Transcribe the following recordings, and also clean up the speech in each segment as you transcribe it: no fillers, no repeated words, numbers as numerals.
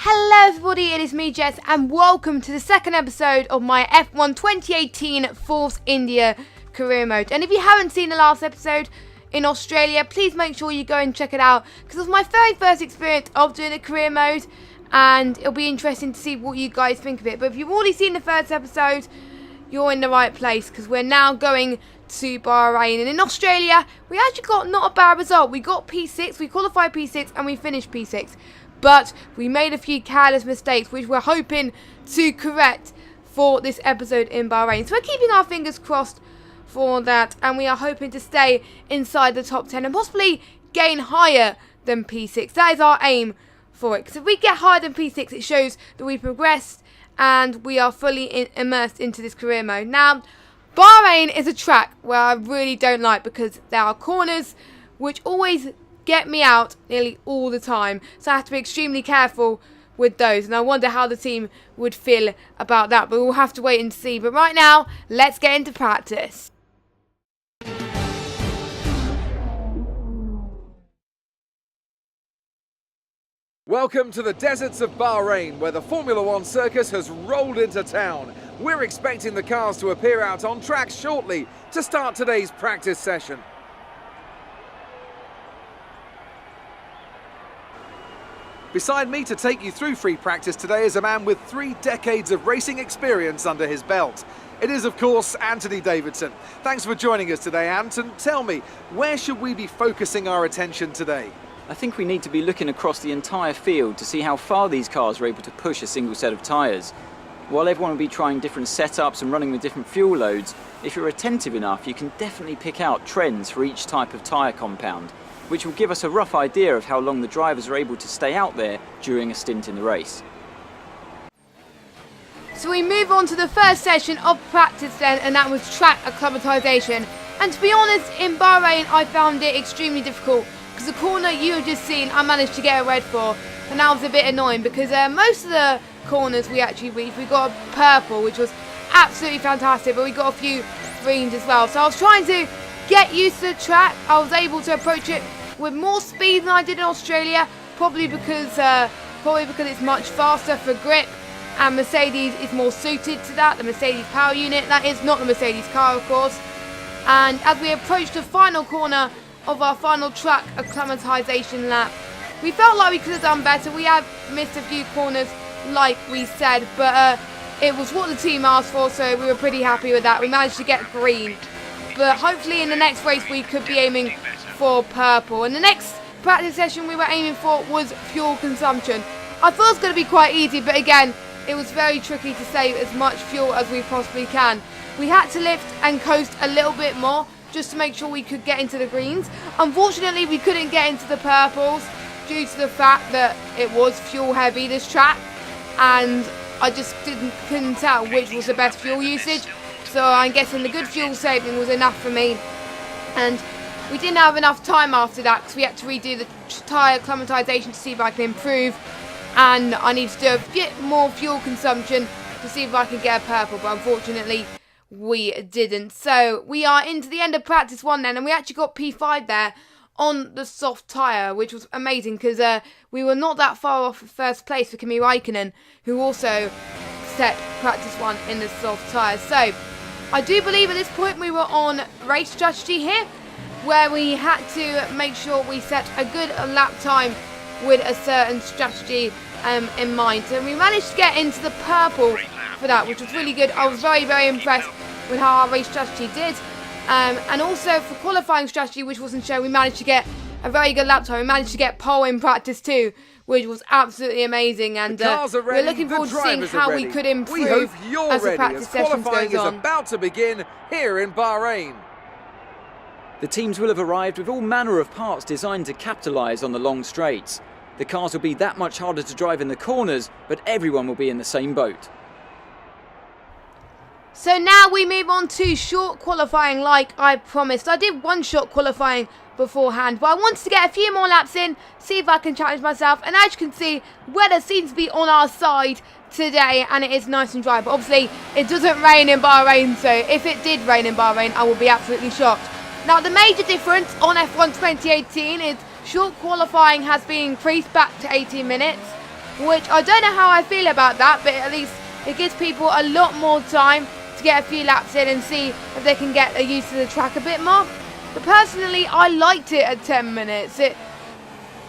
Hello everybody, it is me Jess and welcome to the second episode of my F1 2018 Force India career mode. And if you haven't seen the last episode in Australia, please make sure you go and check it out because it was my very first experience of doing a career mode and it'll be interesting to see what you guys think of it. But if you've already seen the first episode, you're in the right place because we're now going to Bahrain. And in Australia, we actually got not a bad result. We got P6, we qualified P6 and we finished P6. But we made a few careless mistakes, which we're hoping to correct for this episode in Bahrain. So we're keeping our fingers crossed for that, and we are hoping to stay inside the top 10 and possibly gain higher than P6. That is our aim for it. Because if we get higher than P6, it shows that we've progressed and we are fully immersed into this career mode. Now, Bahrain is a track where I really don't like because there are corners which always get me out nearly all the time, so I have to be extremely careful with those, and I wonder how the team would feel about that, but we'll have to wait and see. But right now, let's get into practice. Welcome to the deserts of Bahrain, where the Formula One circus has rolled into town. We're expecting the cars to appear out on track shortly to start today's practice session. Beside me to take you through free practice today is a man with 3 decades of racing experience under his belt. It is, of course, Anthony Davidson. Thanks for joining us today, Anton. Tell me, where should we be focusing our attention today? I think we need to be looking across the entire field to see how far these cars are able to push a single set of tyres. While everyone will be trying different setups and running with different fuel loads, if you're attentive enough, you can definitely pick out trends for each type of tyre compound, which will give us a rough idea of how long the drivers are able to stay out there during a stint in the race. So we move on to the first session of practice then, and that was track acclimatization. And to be honest, in Bahrain I found it extremely difficult because the corner you have just seen I managed to get a red for, and that was a bit annoying because most of the corners we actually reached, we got a purple, which was absolutely fantastic, but we got a few greens as well. So I was trying to get used to the track. I was able to approach it with more speed than I did in Australia, probably because it's much faster for grip, and Mercedes is more suited to that, the Mercedes power unit. That is not the Mercedes car, of course. And as we approached the final corner of our final track acclimatization lap, we felt like we could have done better. We have missed a few corners, like we said, but it was what the team asked for, so we were pretty happy with that. We managed to get green, but hopefully in the next race we could be aiming for purple. And the next practice session we were aiming for was fuel consumption. I thought it was going to be quite easy, but again, it was very tricky to save as much fuel as we possibly can. We had to lift and coast a little bit more just to make sure we could get into the greens. Unfortunately, we couldn't get into the purples due to the fact that it was fuel heavy, this track, and I just couldn't tell which was the best fuel usage. So I'm guessing the good fuel saving was enough for me, and we didn't have enough time after that because we had to redo the tyre acclimatization to see if I can improve, and I need to do a bit more fuel consumption to see if I can get a purple, but unfortunately we didn't. So we are into the end of practice 1 then, and we actually got P5 there on the soft tyre, which was amazing because we were not that far off first place for Kimi Raikkonen, who also set practice 1 in the soft tyre. So I do believe at this point we were on race strategy here, where we had to make sure we set a good lap time with a certain strategy in mind. So we managed to get into the purple for that, which was really good. I was very, very impressed with how our race strategy did. And also for qualifying strategy, which wasn't shown, we managed to get a very good lap time. We managed to get pole in practice 2, which was absolutely amazing. And we're looking forward to seeing how we could improve as the practice sessions goes on. Is about to begin here in Bahrain. The teams will have arrived with all manner of parts designed to capitalise on the long straights. The cars will be that much harder to drive in the corners, but everyone will be in the same boat. So now we move on to short qualifying like I promised. I did 1 short qualifying beforehand, but I wanted to get a few more laps in, see if I can challenge myself. And as you can see, weather seems to be on our side today and it is nice and dry. But obviously it doesn't rain in Bahrain, so if it did rain in Bahrain, I would be absolutely shocked. Now the major difference on F1 2018 is short qualifying has been increased back to 18 minutes, which I don't know how I feel about that, but at least it gives people a lot more time to get a few laps in and see if they can get used to the track a bit more. But personally, I liked it at 10 minutes. It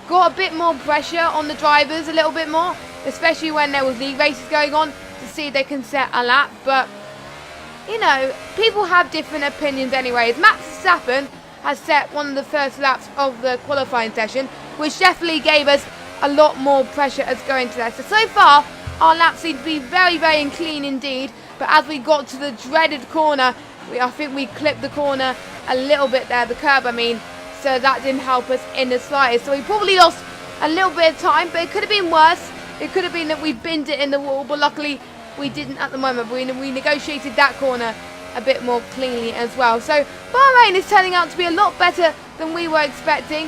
got a bit more pressure on the drivers, a little bit more, especially when there was league races going on, to see if they can set a lap. But, you know, people have different opinions anyways. Max Verstappen has set one of the first laps of the qualifying session, which definitely gave us a lot more pressure as going to that. So far, our laps seem to be very, very clean indeed. But as we got to the dreaded corner, I think we clipped the corner a little bit there, the curb I mean, so that didn't help us in the slightest. So we probably lost a little bit of time, but it could have been worse. It could have been that we binned it in the wall, but luckily we didn't at the moment. We negotiated that corner a bit more cleanly as well. So Bahrain is turning out to be a lot better than we were expecting.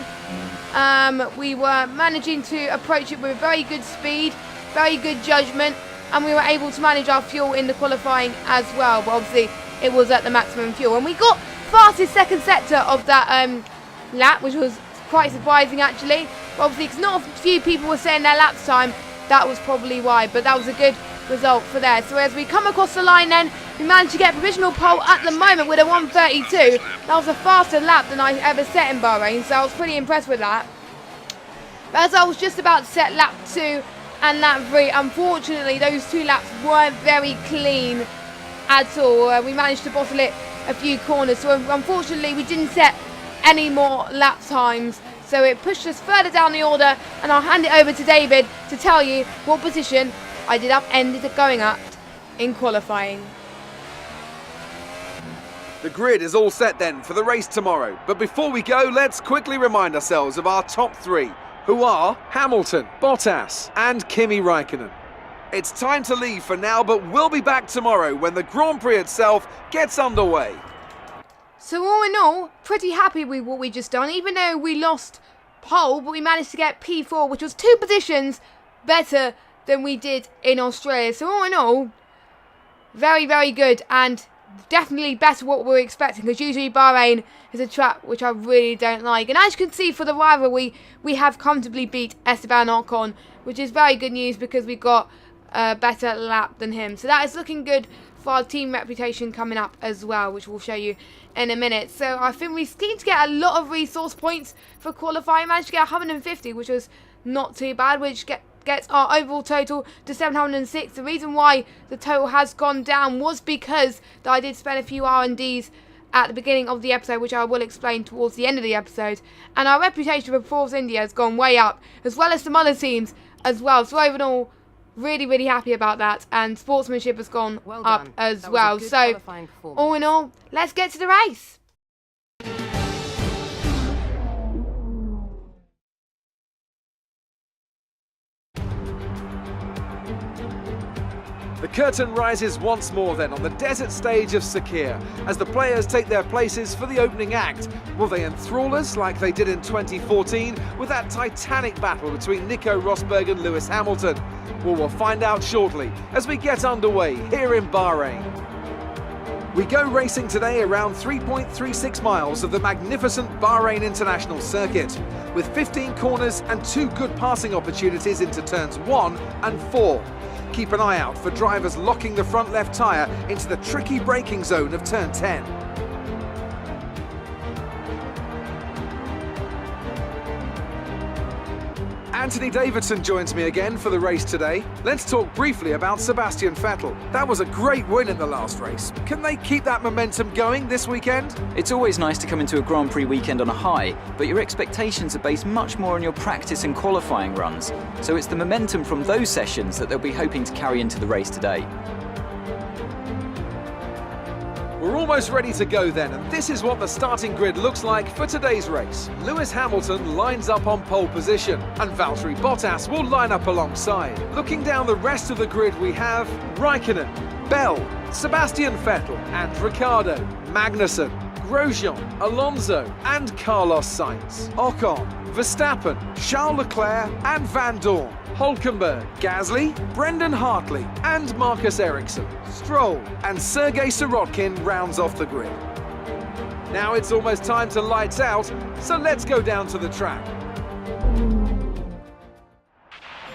We were managing to approach it with very good speed, very good judgment, and we were able to manage our fuel in the qualifying as well. But obviously it was at the maximum fuel, and we got fastest second sector of that lap, which was quite surprising actually. But obviously, because not a few people were saying their lap's time, that was probably why. But that was a good result for there. So as we come across the line then, we managed to get a provisional pole at the moment with a 1:32. That was a faster lap than I ever set in Bahrain, so I was pretty impressed with that. But as I was just about to set lap 2 and lap 3, unfortunately those 2 laps weren't very clean at all. We managed to bottle it a few corners, so unfortunately we didn't set any more lap times, so it pushed us further down the order, and I'll hand it over to David to tell you what position I ended up going at in qualifying. The grid is all set then for the race tomorrow, but before we go, let's quickly remind ourselves of our top 3, who are Hamilton, Bottas and Kimi Räikkönen. It's time to leave for now, but we'll be back tomorrow when the Grand Prix itself gets underway. So all in all, pretty happy with what we just done, even though we lost pole, but we managed to get P4, which was 2 positions better than we did in Australia. So all in all, very, very good, and definitely better what we were expecting, because usually Bahrain is a track which I really don't like. And as you can see, for the rivalry, we have comfortably beat Esteban Ocon, which is very good news because we got a better lap than him. So that is looking good for our team reputation coming up as well, which we'll show you in a minute. So I think we seem to get a lot of resource points for qualifying. Managed to get 150, which was not too bad, which gets our overall total to 706. The reason why the total has gone down was because I did spend a few R&Ds at the beginning of the episode, which I will explain towards the end of the episode. And our reputation for Force India has gone way up, as well as some other teams as well. So overall, really, really happy about that, and sportsmanship has gone up as well. So, all in all, let's get to the race. The curtain rises once more then on the desert stage of Sakir as the players take their places for the opening act. Will they enthrall us like they did in 2014 with that titanic battle between Nico Rosberg and Lewis Hamilton? Well, we'll find out shortly as we get underway here in Bahrain. We go racing today around 3.36 miles of the magnificent Bahrain International Circuit, with 15 corners and 2 good passing opportunities into turns 1 and 4. Keep an eye out for drivers locking the front left tyre into the tricky braking zone of turn 10. Anthony Davidson joins me again for the race today. Let's talk briefly about Sebastian Vettel. That was a great win in the last race. Can they keep that momentum going this weekend? It's always nice to come into a Grand Prix weekend on a high, but your expectations are based much more on your practice and qualifying runs. So it's the momentum from those sessions that they'll be hoping to carry into the race today. We're almost ready to go then, and this is what the starting grid looks like for today's race. Lewis Hamilton lines up on pole position, and Valtteri Bottas will line up alongside. Looking down the rest of the grid, we have Räikkönen, Bell, Sebastian Vettel and Ricciardo, Magnussen, Grosjean, Alonso and Carlos Sainz, Ocon, Verstappen, Charles Leclerc and Van Dorn, Hülkenberg, Gasly, Brendan Hartley and Marcus Ericsson, Stroll and Sergei Sirotkin rounds off the grid. Now it's almost time to lights out, so let's go down to the track.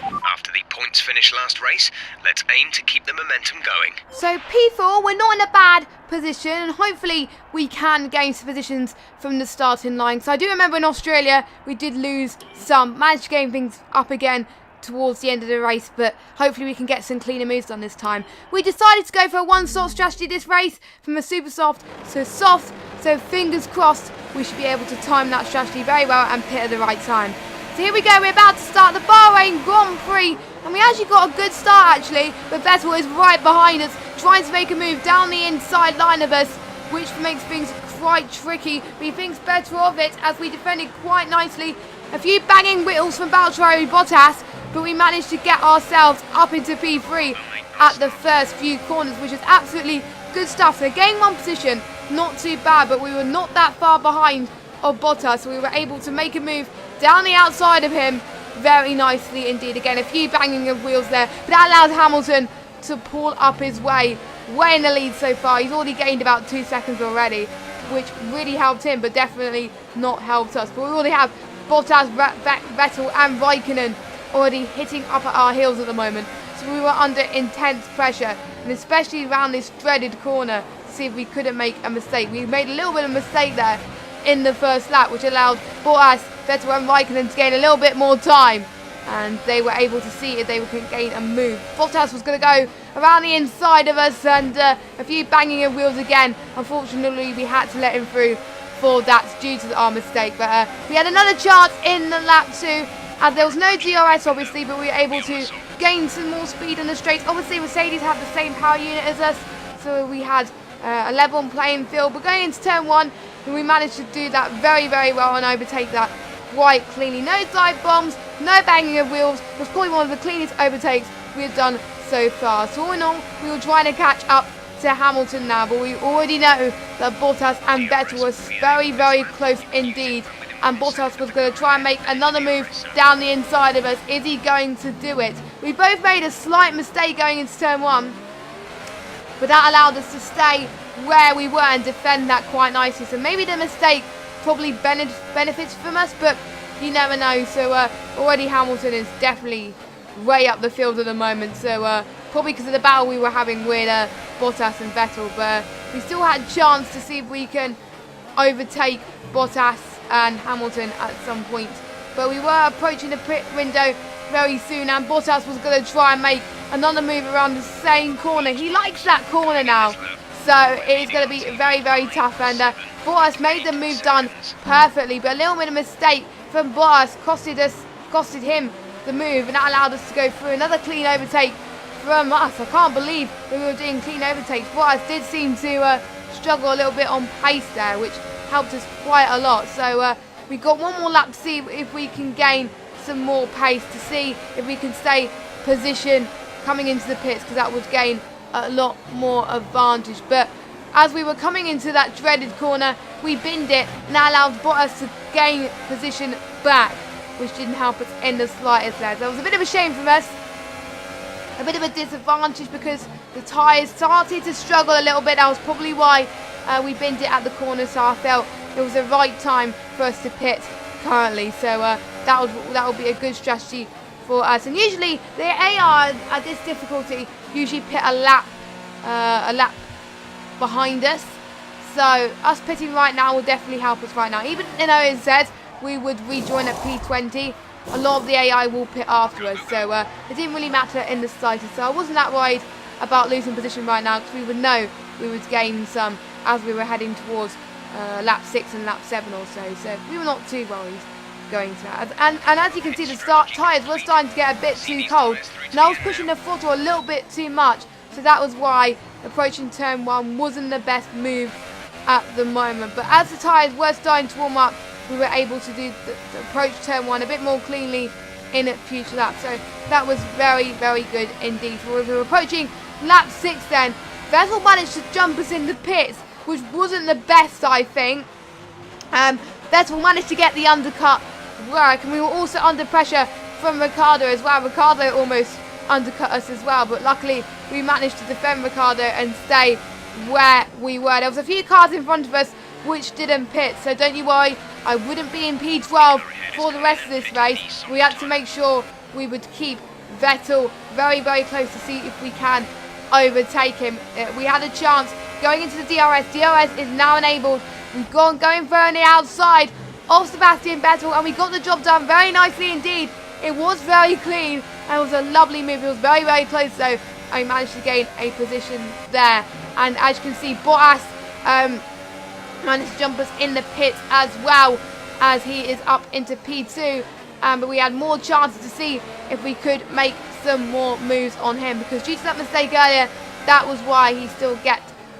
After the points finish last race. Let's aim to keep the momentum going. So P4, we're not in a bad position, and hopefully we can gain some positions from the starting line. So I do remember in Australia we did lose some, managed to gain things up again towards the end of the race, but hopefully we can get some cleaner moves done this time. We decided to go for a one-stop strategy this race, from a super soft to soft, so fingers crossed we should be able to time that strategy very well and pit at the right time. So here we go, we're about to start the Bahrain Grand Prix, and we actually got a good start actually, but Vettel is right behind us, trying to make a move down the inside line of us, which makes things quite tricky, but he thinks better of it as we defended quite nicely. A few banging whittles from Valtteri Bottas, but we managed to get ourselves up into P3 at the first few corners, which is absolutely good stuff. So gained one position, not too bad, but we were not that far behind of Bottas, so we were able to make a move down the outside of him very nicely indeed. Again, a few banging of wheels there, but that allowed Hamilton to pull up his way in the lead so far. He's already gained about 2 seconds already, which really helped him, but definitely not helped us. But we already have Bottas, Vettel and Raikkonen already hitting up at our heels at the moment, so we were under intense pressure, and especially around this dreaded corner, to see if we couldn't make a mistake. We made a little bit of a mistake there in the first lap, which allowed Bottas, Vettel and Raikkonen to gain a little bit more time, and they were able to see if they could gain a move. Bottas was going to go around the inside of us, and a few banging of wheels again. Unfortunately we had to let him through for that due to our mistake, but we had another chance in the lap 2. And there was no DRS obviously, but we were able to gain some more speed on the straights. Obviously Mercedes had the same power unit as us, so we had a level playing field. But going into turn 1, we managed to do that very, very well and overtake that quite cleanly. No dive bombs, no banging of wheels. It was probably one of the cleanest overtakes we have done so far. So all in all, we were trying to catch up to Hamilton now, but we already know that Bottas and Vettel was very, very close indeed. And Bottas was going to try and make another move down the inside of us. Is he going to do it? We both made a slight mistake going into turn 1, but that allowed us to stay where we were and defend that quite nicely. So maybe the mistake probably benefits from us, but you never know. So already Hamilton is definitely way up the field at the moment. So probably because of the battle we were having with Bottas and Vettel, but we still had a chance to see if we can overtake Bottas and Hamilton at some point. But we were approaching the pit window very soon, and Bottas was going to try and make another move around the same corner. He likes that corner now, so it is going to be very, very tough. And Bottas made the move done perfectly, but a little bit of mistake from Bottas costed him the move, and that allowed us to go through another clean overtake from us. I can't believe that we were doing clean overtakes. Bottas did seem to struggle a little bit on pace there, which helped us quite a lot. So we've got one more lap to see if we can gain some more pace, to see if we can stay position coming into the pits, because that would gain a lot more advantage. But as we were coming into that dreaded corner, we binned it, and that allowed Bottas to gain position back, which didn't help us in the slightest there. So it was a bit of a shame from us, a bit of a disadvantage, because the tyres started to struggle a little bit. That was probably why we binned it at the corner, so I felt it was the right time for us to pit currently. So that would be a good strategy for us. And usually the AI at this difficulty usually pit a lap behind us. So us pitting right now will definitely help us right now. Even though it said we would rejoin at P20, a lot of the AI will pit after us. So it didn't really matter in the slightest. So I wasn't that worried about losing position right now, because we would know we would gain some as we were heading towards lap 6 and lap 7 or so. So we were not too worried going to that. And as you can see, the tyres were starting to get a bit too cold, and I was pushing the throttle a little bit too much. So that was why approaching turn 1 wasn't the best move at the moment. But as the tyres were starting to warm up, we were able to do the approach turn 1 a bit more cleanly in future laps. So that was very, very good indeed. We were approaching lap 6 then. Vettel managed to jump us in the pits, which wasn't the best, I think. Vettel managed to get the undercut work, and we were also under pressure from Ricciardo as well. Ricciardo almost undercut us as well, but luckily we managed to defend Ricciardo and stay where we were. There was a few cars in front of us which didn't pit, so don't you worry, I wouldn't be in P12 for the rest of this race. We had to make sure we would keep Vettel very, very close to see if we can overtake him. We had a chance going into the DRS. DRS is now enabled. We've going for on the outside of Sebastian Vettel, and we got the job done very nicely indeed. It was very clean, and it was a lovely move. It was very, very close, though. I managed to gain a position there. And as you can see, Bottas managed to jump us in the pit as well, as he is up into P2. But we had more chances to see if we could make some more moves on him, because due to that mistake earlier, that was why he still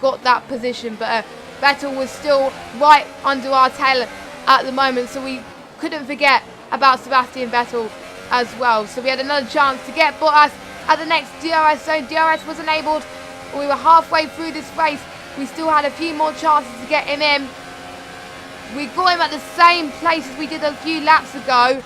got that position. But Vettel was still right under our tail at the moment, so we couldn't forget about Sebastian Vettel as well. So we had another chance to get Bottas at the next DRS zone. DRS was enabled. We were halfway through this race. We still had a few more chances to get him in. We got him at the same place as we did a few laps ago,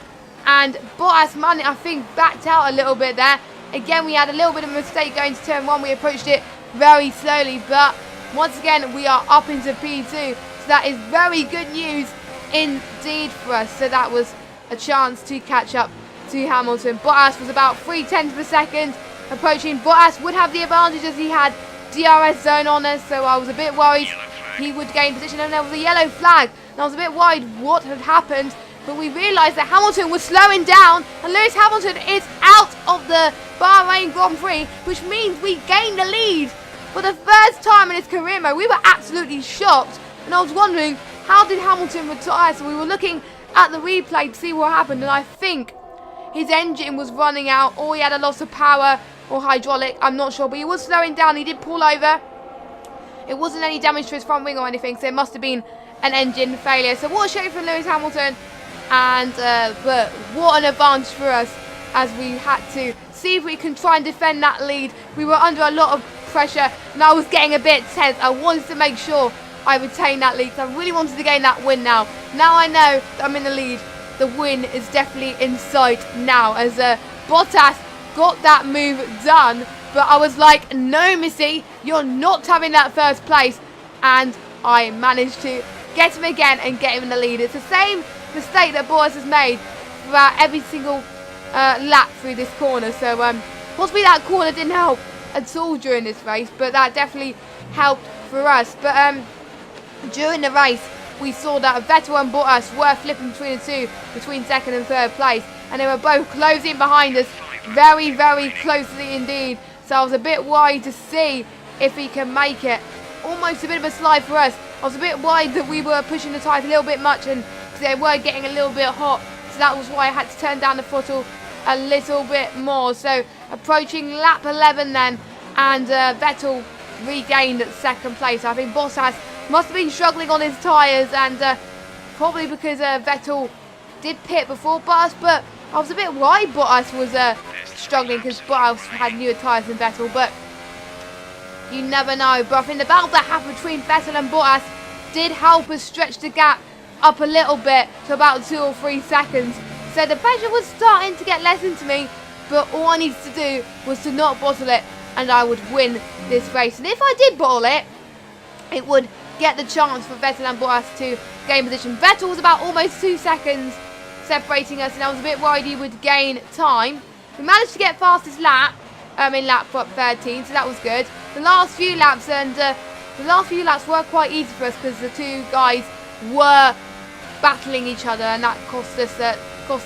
and Bottas, I think, backed out a little bit there. Again, we had a little bit of a mistake going to turn 1. We approached it very slowly, but once again, we are up into P2. So that is very good news indeed for us. So that was a chance to catch up to Hamilton. Bottas was about 0.3 per second approaching. Bottas would have the advantage as he had DRS zone on us, so I was a bit worried he would gain position, and there was a yellow flag, and I was a bit worried what had happened. But we realised that Hamilton was slowing down, and Lewis Hamilton is out of the Bahrain Grand Prix, which means we gained the lead for the first time in his career mode. We were absolutely shocked, and I was wondering, how did Hamilton retire? So we were looking at the replay to see what happened, and I think his engine was running out, or he had a loss of power, or hydraulic, I'm not sure, but he was slowing down. He did pull over. It wasn't any damage to his front wing or anything, so it must have been an engine failure. So what a shame for Lewis Hamilton, and but what an advantage for us, as we had to see if we can try and defend that lead. We were under a lot of pressure, and I was getting a bit tense. I wanted to make sure I retained that lead, so I really wanted to gain that win now. Now I know that I'm in the lead. The win is definitely in sight now, as Bottas got that move done. But I was like, no, Missy, you're not having that first place. And I managed to get him again and get him in the lead. It's the same mistake that Bottas has made throughout every single lap through this corner. So possibly that corner didn't help at all during this race, but that definitely helped for us. But during the race, we saw that Vettel and Bottas were flipping between the two, between second and third place, and they were both closing behind us very, very closely indeed. So I was a bit worried to see if he can make it. Almost a bit of a slide for us. I was a bit worried that we were pushing the tyres a little bit much, and they were getting a little bit hot, so that was why I had to turn down the throttle a little bit more. So approaching lap 11 then, and Vettel regained second place. I think Bottas must have been struggling on his tyres, and probably because Vettel did pit before Bottas, but I was a bit worried Bottas was struggling because Bottas had newer tyres than Vettel, but you never know. But I think the battle that happened between Vettel and Bottas did help us stretch the gap up a little bit to about 2 or 3 seconds. So the pressure was starting to get less into me, but all I needed to do was to not bottle it, and I would win this race. And if I did bottle it, it would get the chance for Vettel and Bottas to gain position. Vettel was about almost 2 seconds separating us, and I was a bit worried he would gain time. We managed to get fastest lap in lap 13, so that was good. The last few laps were quite easy for us because the two guys were battling each other, and that cost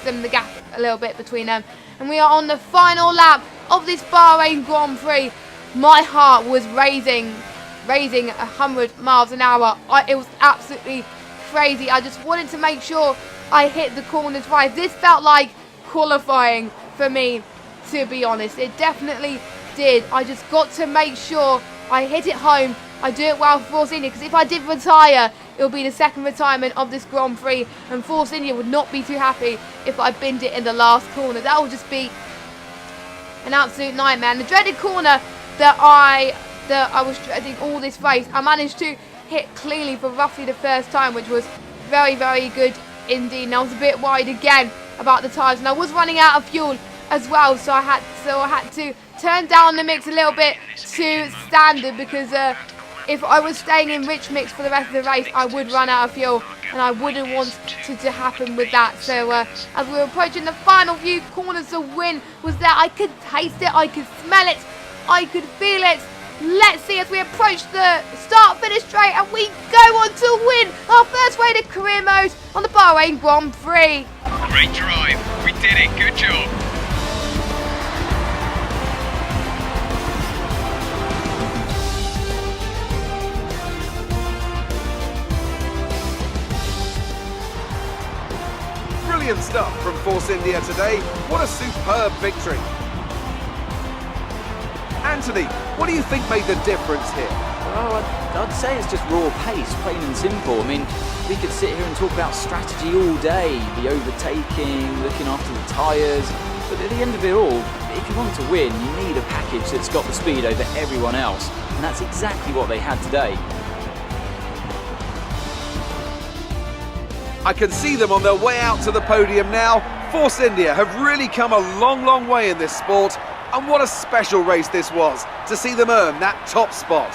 them the gap a little bit between them. And we are on the final lap of this Bahrain Grand Prix. My heart was raising 100 miles an hour. It was absolutely crazy. I just wanted to make sure I hit the corners right. This felt like qualifying for me, to be honest. It definitely did. I just got to make sure I hit it home. I do it well for Force India, because if I did retire, it will be the second retirement of this Grand Prix, and Force India would not be too happy if I binned it in the last corner. That would just be an absolute nightmare. And the dreaded corner that I was dreading all this race, I managed to hit cleanly for roughly the first time, which was very, very good indeed. And I was a bit worried again about the tyres, and I was running out of fuel as well, so I had to turn down the mix a little bit to standard, because if I was staying in rich mix for the rest of the race, I would run out of fuel. and I wouldn't want to happen with that. So as we were approaching the final few corners, the win was there. I could taste it, I could smell it, I could feel it. Let's see as we approach the start-finish straight, and we go on to win our first rated career mode on the Bahrain Grand Prix. Great drive. We did it. Good job. Brilliant stuff from Force India today. What a superb victory. Anthony, what do you think made the difference here? Well, I'd say it's just raw pace, plain and simple. I mean, we could sit here and talk about strategy all day, the overtaking, looking after the tyres, but at the end of it all, if you want to win, you need a package that's got the speed over everyone else, and that's exactly what they had today. I can see them on their way out to the podium now. Force India have really come a long, long way in this sport, and what a special race this was to see them earn that top spot.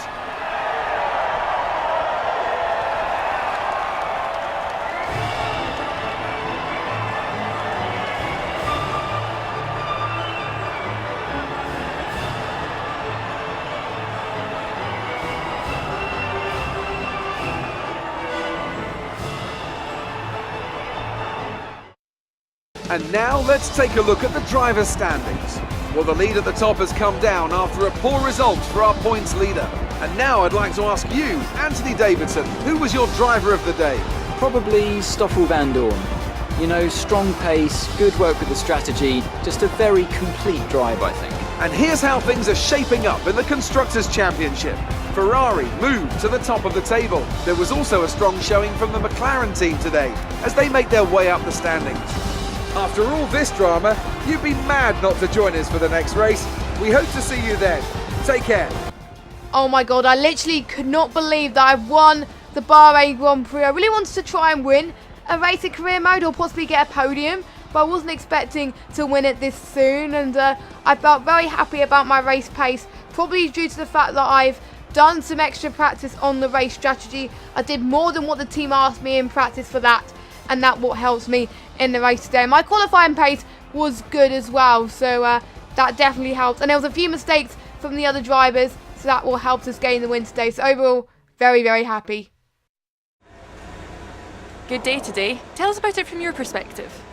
And now let's take a look at the driver's standings. Well, the lead at the top has come down after a poor result for our points leader. And now I'd like to ask you, Anthony Davidson, who was your driver of the day? Probably Stoffel van Dorn. You know, strong pace, good work with the strategy, just a very complete drive, I think. And here's how things are shaping up in the Constructors' Championship. Ferrari moved to the top of the table. There was also a strong showing from the McLaren team today as they make their way up the standings. After all this drama, you'd be mad not to join us for the next race. We hope to see you then. Take care. Oh my god, I literally could not believe that I've won the Bahrain Grand Prix. I really wanted to try and win a race in career mode or possibly get a podium, but I wasn't expecting to win it this soon, and I felt very happy about my race pace, probably due to the fact that I've done some extra practice on the race strategy. I did more than what the team asked me in practice for that, and that what helps me in the race today. My qualifying pace was good as well, so that definitely helped, and there was a few mistakes from the other drivers, so that will help us gain the win today. So overall, very, very happy. Good day today. Tell us about it from your perspective.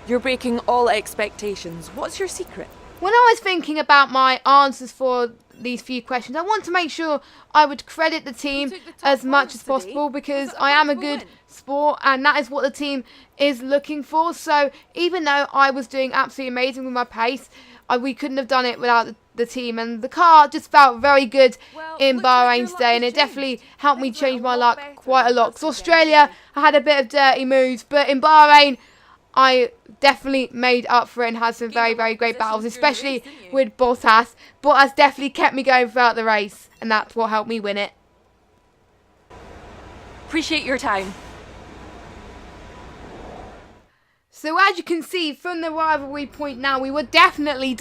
You're breaking all expectations. What's your secret? When I was thinking about my answers for these few questions, I want to make sure I would credit the team as much as possible, because I am a good sport and that is what the team is looking for. So even though I was doing absolutely amazing with my pace, we couldn't have done it without the team, and the car just felt very good in Bahrain today, and it definitely helped me change my luck quite a lot. Because Australia, I had a bit of dirty moves, but in Bahrain I definitely made up for it and had some very, very great battles, especially with Bottas. Bottas definitely kept me going throughout the race, and that's what helped me win it. Appreciate your time. So as you can see from the rivalry point now, we were definitely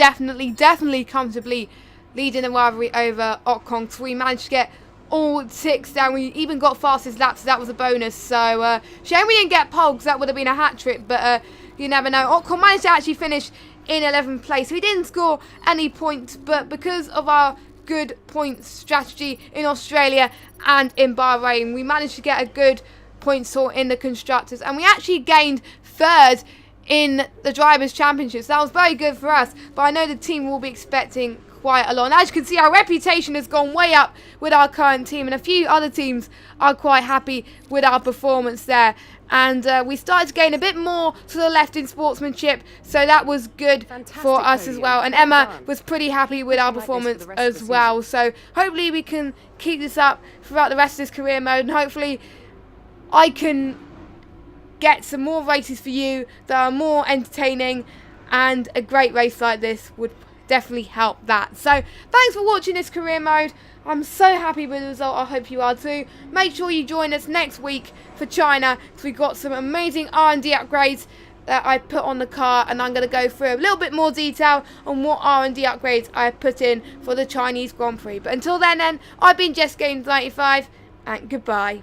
comfortably leading the rivalry over Ocon. So we managed to get all 6 down. We even got fastest lap, so that was a bonus. So shame we didn't get pole, because that would have been a hat trick, but you never know. Ocon managed to actually finish in 11th place. We didn't score any points, but because of our good point strategy in Australia and in Bahrain, we managed to get a good point sort in the Constructors, and we actually gained 3rd in the Drivers' Championship. So that was very good for us, but I know the team will be expecting quite a lot. And as you can see, our reputation has gone way up with our current team, and a few other teams are quite happy with our performance there. And we started to gain a bit more to the left in sportsmanship, so that was good for us as well. And Emma was pretty happy with our performance as well. So hopefully we can keep this up throughout the rest of this career mode, and hopefully I can get some more races for you that are more entertaining, and a great race like this would definitely help that. So thanks for watching this career mode. I'm so happy with the result. I hope you are too. Make sure you join us next week for China, because we've got some amazing R&D upgrades that I put on the car, and I'm going to go through a little bit more detail on what R&D upgrades I put in for the Chinese Grand Prix. But until then, I've been Jess Games 95, and goodbye.